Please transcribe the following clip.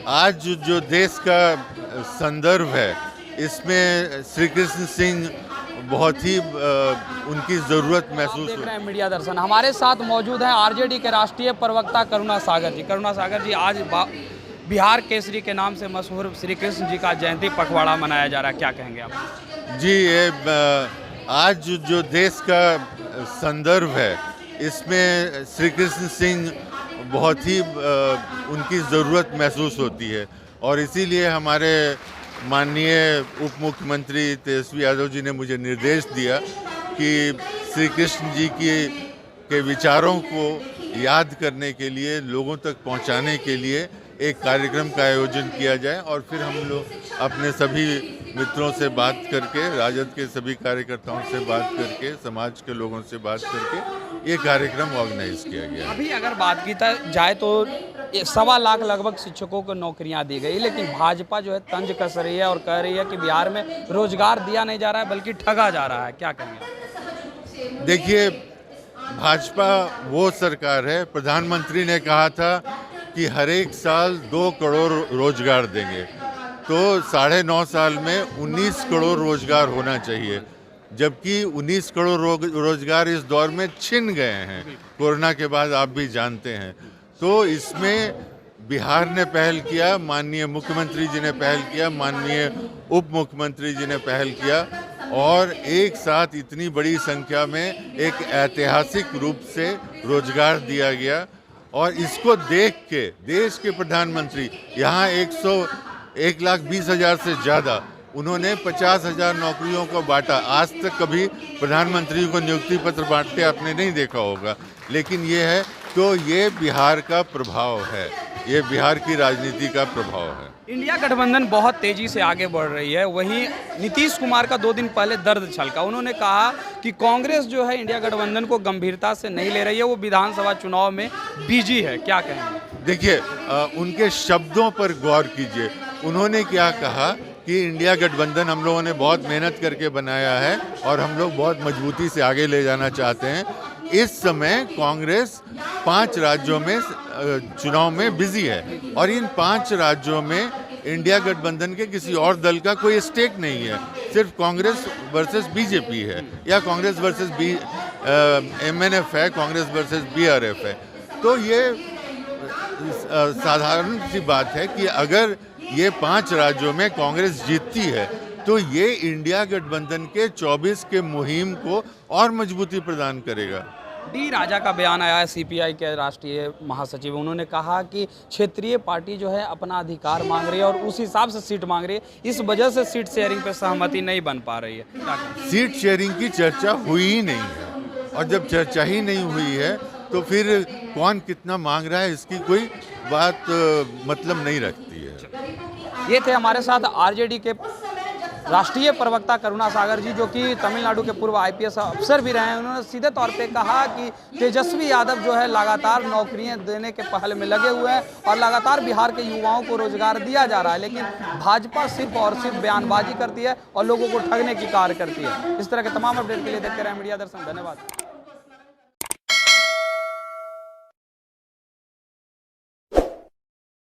आज जो देश का संदर्भ है, इसमें श्री कृष्ण सिंह बहुत ही उनकी ज़रूरत महसूस देख रहे हैं मीडिया दर्शन। हमारे साथ मौजूद हैं आरजेडी के राष्ट्रीय प्रवक्ता करुणा सागर जी। करुणा सागर जी, आज बिहार केसरी के नाम से मशहूर श्री कृष्ण जी का जयंती पखवाड़ा मनाया जा रहा है, क्या कहेंगे आप? जी, ये आज जो देश का संदर्भ है, इसमें श्री कृष्ण सिंह बहुत ही उनकी ज़रूरत महसूस होती है और इसीलिए हमारे माननीय उप मुख्यमंत्री तेजस्वी यादव जी ने मुझे निर्देश दिया कि श्री कृष्ण जी के विचारों को याद करने के लिए, लोगों तक पहुंचाने के लिए एक कार्यक्रम का आयोजन किया जाए और फिर हम लोग अपने सभी मित्रों से बात करके, राजद के सभी कार्यकर्ताओं से बात करके, समाज के लोगों से बात करके ये कार्यक्रम ऑर्गेनाइज किया गया। अभी अगर बात की जाए तो 1.25 लाख लगभग शिक्षकों को नौकरियां दी गई, लेकिन भाजपा जो है तंज कस रही है और कह रही है कि बिहार में रोजगार दिया नहीं जा रहा है बल्कि ठगा जा रहा है, क्या कहेंगे? देखिए, भाजपा वो सरकार है, प्रधानमंत्री ने कहा था कि हर एक साल 2 करोड़ रोजगार देंगे, तो 9.5 साल में 19 करोड़ रोजगार होना चाहिए, जबकि 19 करोड़ रोजगार इस दौर में छिन गए हैं। कोरोना के बाद आप भी जानते हैं। तो इसमें बिहार ने पहल किया, माननीय मुख्यमंत्री जी ने पहल किया, माननीय उप मुख्यमंत्री जी ने पहल किया और एक साथ इतनी बड़ी संख्या में एक ऐतिहासिक रूप से रोजगार दिया गया। और इसको देख के देश के प्रधानमंत्री यहाँ 1,20,000 से ज़्यादा उन्होंने 50,000 नौकरियों को बांटा। आज तक कभी प्रधानमंत्री को नियुक्ति पत्र बांटते आपने नहीं देखा होगा, लेकिन ये है तो ये बिहार का प्रभाव है, ये बिहार की राजनीति का प्रभाव है। इंडिया गठबंधन बहुत तेजी से आगे बढ़ रही है, वहीं नीतीश कुमार का 2 दिन पहले दर्द छलका। उन्होंने कहा कि कांग्रेस जो है इंडिया गठबंधन को गंभीरता से नहीं ले रही है, वो विधानसभा चुनाव में बिजी है, क्या कहेंगे? देखिए, उनके शब्दों पर गौर कीजिए। उन्होंने क्या कहा कि इंडिया गठबंधन हम लोगों ने बहुत मेहनत करके बनाया है और हम लोग बहुत मजबूती से आगे ले जाना चाहते हैं। इस समय कांग्रेस 5 राज्यों में चुनाव में बिजी है और इन 5 राज्यों में इंडिया गठबंधन के किसी और दल का कोई स्टेक नहीं है, सिर्फ कांग्रेस वर्सेस बीजेपी है या कांग्रेस वर्सेस MNF है, कांग्रेस वर्सेस BRF है। तो ये साधारण सी बात है कि अगर ये 5 राज्यों में कांग्रेस जीतती है तो ये इंडिया गठबंधन के 24 के मुहिम को और मजबूती प्रदान करेगा। डी राजा का बयान आया है, CPI के राष्ट्रीय महासचिव। उन्होंने कहा कि क्षेत्रीय पार्टी जो है अपना अधिकार मांग रही है और उस हिसाब से सीट मांग रही है, इस वजह से सीट शेयरिंग पे सहमति नहीं बन पा रही है। सीट शेयरिंग की चर्चा हुई ही नहीं है और जब चर्चा ही नहीं हुई है तो फिर कौन कितना मांग रहा है इसकी कोई बात मतलब नहीं रखती है। ये थे हमारे साथ आरजेडी के राष्ट्रीय प्रवक्ता करुणा सागर जी, जो कि तमिलनाडु के पूर्व IPS अफसर भी रहे हैं। उन्होंने सीधे तौर पे कहा कि तेजस्वी यादव जो है लगातार नौकरियां देने के पहल में लगे हुए हैं और लगातार बिहार के युवाओं को रोजगार दिया जा रहा है, लेकिन भाजपा सिर्फ और सिर्फ बयानबाजी करती है और लोगों को ठगने की कार्य करती है। इस तरह के तमाम अपडेट के लिए देखते रहे मीडिया दर्शन। धन्यवाद।